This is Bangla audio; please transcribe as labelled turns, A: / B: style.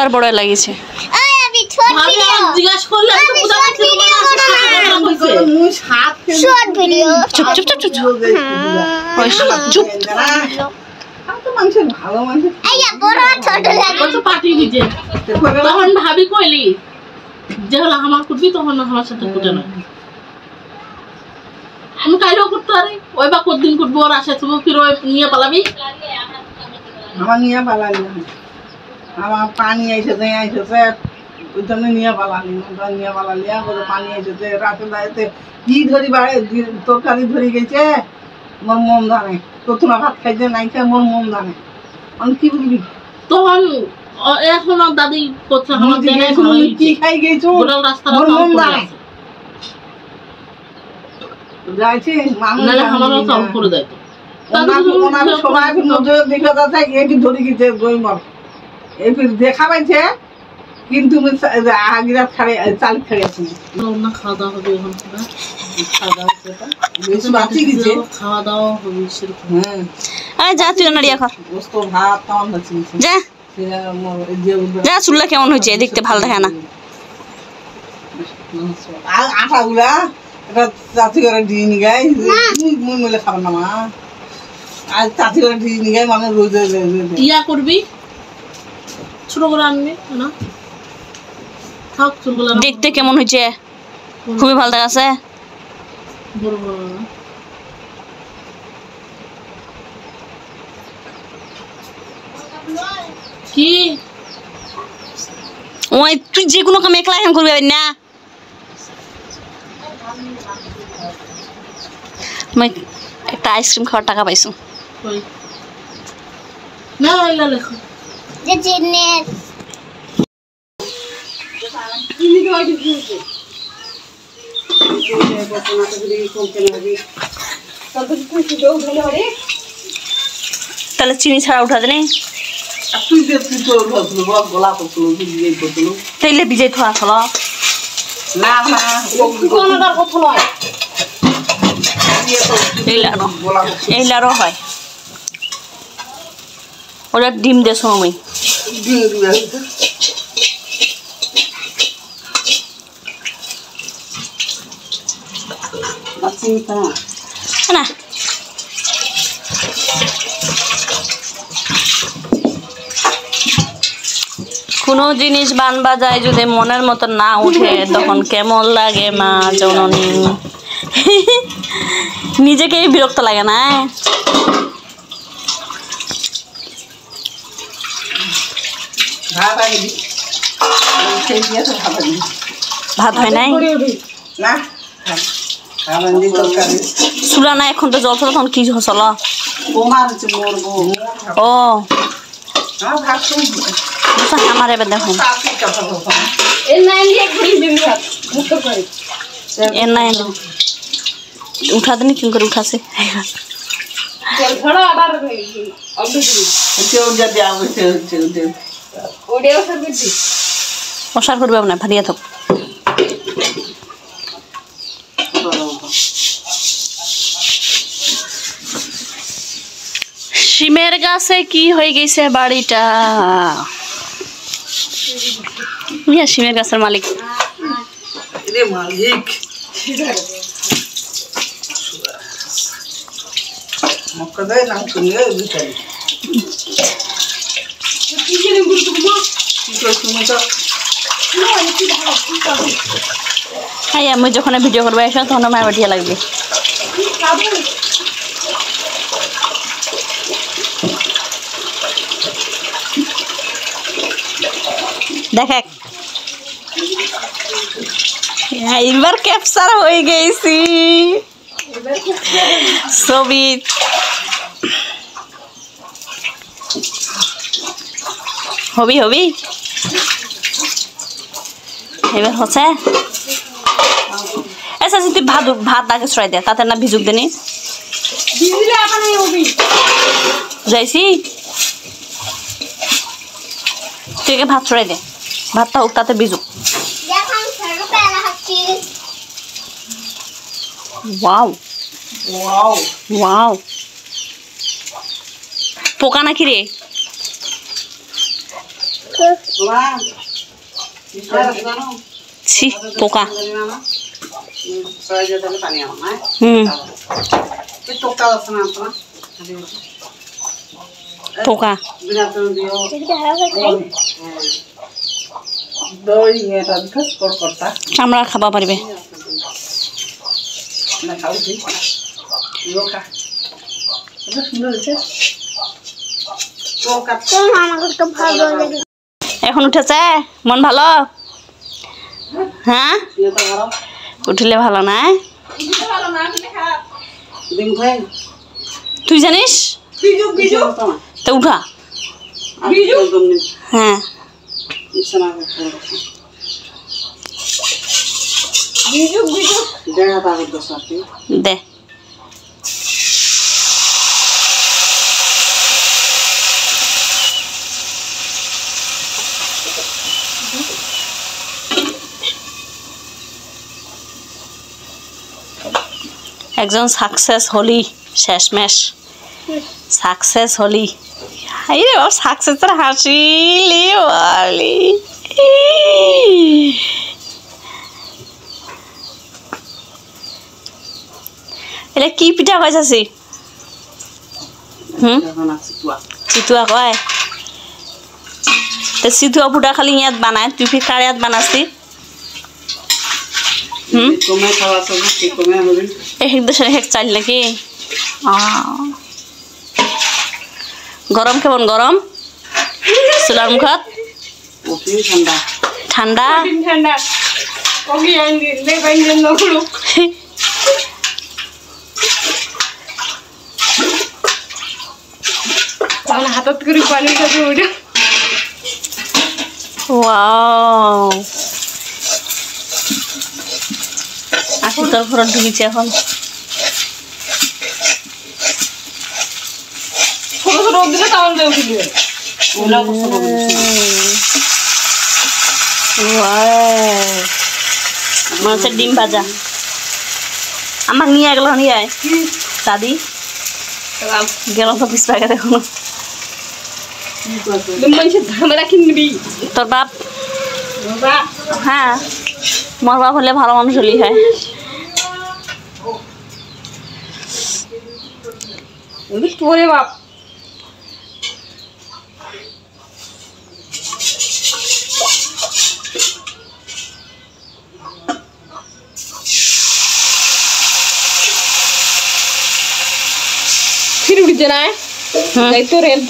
A: আর বড় লাগিছে
B: জিজ্ঞাসা করলে
C: শর্ট ভিডিও
A: চুপ চুপ চুপ চুপ চুপ
B: পাঠিয়ে দিছে তখন ভাবি কইলি যে হলো আমার করবি তখন আমার সাথে কুটে না আমি কাইলেও করতে পারি ওই বা কতদিন করবো ওর আশা তুমি ফির ওই নিয়ে পালাবি
D: আমার নিয়ে পালালি আমার পানি আইসেছে ওই জন্য নিয়ে পালালি নিয়ে পালালি পানি আইসেছে রাতে দাঁড়িয়ে কি ধরি বাড়ি তরকারি ধরি গেছে মোর মন জানে তোরা ভাত খাইছে নাই খাই মোর মন জানে আমি কি বলবি
B: তখন এখন দাদি করছে আমার
D: কি খাই গেছো
B: রাস্তা
D: মোর মন জানে যাইছে মানুষ
B: আমারও চাউল করে দেয়
D: সবাই নজর দেখা যাচ্ছে এটি ধরে গেছে গইমর এই দেখা পাইছে কিন্তু আগিরাত খাড়ে চাল খেয়েছি
B: না খাওয়া দাওয়া হবে এখন খাওয়া দাওয়া হবে সেরকম
A: যা তুই নাড়িয়া খা
D: ভাত কেমন হচ্ছে
A: যা যা চুল্লা কেমন হয়েছে দেখতে ভালো দেখে না
D: আটা গুলা এটা চাচি করে দিয়ে নি গাই মুই মিলে খাবার না মা আর চাচি করে দিয়ে নি গাই মানে রোজ
B: ইয়া করবি ছোট করে আনবি না থাক চুলগুলো
A: দেখতে কেমন হয়েছে খুবই ভালো দেখাচ্ছে
B: বড় বড় কি
A: ওই তুই যে কোনো কাম একলা এখন করবি না আমি একটা আইসক্রিম খাওয়ার টাকা পাইছো
B: না এলা লেখো
C: যে জিনিস
A: তাহলে চিনি ছাড়া উঠা দেনে
D: তুই যে তুই তো গোলা করছিল
A: তেলে ভিজাই থোয়া আসল
D: না না
B: কোনটার কথা নয়
A: এইলারও হয় ওরা ডিম দেছো আমি না কোনো জিনিস বানবা যায় যদি মনের মতো না উঠে তখন কেমন লাগে মা জননী নিজেকেই বিরক্ত লাগে না ভাত হয় নাই
D: না
A: চুলা নাই এখন তো জল ফল তখন কি হসল ও আমার এবার দেখুন এর নাই উঠা দিনি কি করে উঠাছে প্রসার করবে না ভারিয়া থাক শিমের গাছে কি হয়ে গেছে বাড়িটা শিমের গাছের মালিক
D: মালিক
A: হ্যাঁ আমি যখন ভিডিও করবো এসে তখন আমার বাটিয়া লাগবে দেখ এবার ক্যাপচার হয়ে গেছি ছবি হবি হবি এবার হচ্ছে আচ্ছা তুই ভাত ভাত আগে ছড়াই দে তাতে না ভিজুক দেনি যাইছি তুই ভাত ছড়াই দে ভাতটা হোক তাতে ভিজুক ওয়াও
D: ওয়াও
A: ওয়াও পোকা নাকি রে ছি পোকা পোকা
D: দই এটা দিখাস করতা
A: চামড়া খাবা পারিবে
D: না খাউছি লোকা এটা সুন্দর হয়েছে লোকা
C: আমার তো ভালো লাগে
A: এখন উঠেছে মন ভালো হ্যাঁ
D: এটা গরম
A: উঠিলে ভালো না
D: ডিম খাই
A: তুই জানিস
D: বিজু বিজু
A: তো উঠা
D: বিজু
A: হ্যাঁ
D: বিজু বিজু দেখা তাহলে তো সাথে
A: দে একজন সাকসেস হলি শেষমেশ সাকসেস হলি হাইরে ও সাকসেসের হাসিলি বলি এটা কি পিঠা খাইছাছি চিতুয়া কয় তো চিতুয়া ফুটা খালি ইয়াত বানায় তুই ফির ইয়াত বানাসি
D: কমে খাওয়া সবজি কমে হবে
A: এক দেশের এক চাল নাকি গরম কেমন গরম চুলার মুখত
D: অতি ঠান্ডা
A: ঠান্ডা
B: ঠান্ডা কবি আইন দিলে বাইন নগুলো তাহলে হাতত করে পানি খাবে ওটা
A: ওয়াও আসি তোর ঘর ঢুকেছে এখন
B: ছোট ছোট দিলে তাহলে দেও কি দিবে
D: ওলা পছন্দ
A: মনে হচ্ছে ডিম ভাজা আমার নিয়ে গেল নিয়ে আয় দাদি গেলাম তো পিস পাকে দেখুন
B: মানুষের ঝামেলা কিনবি
A: তোর বাপ
B: বাবা
A: হ্যাঁ মোর বাপ হলে ভালো মানুষ হলি হয়
B: তোরে বাপ फिर उठ जाना है नहीं तो रेल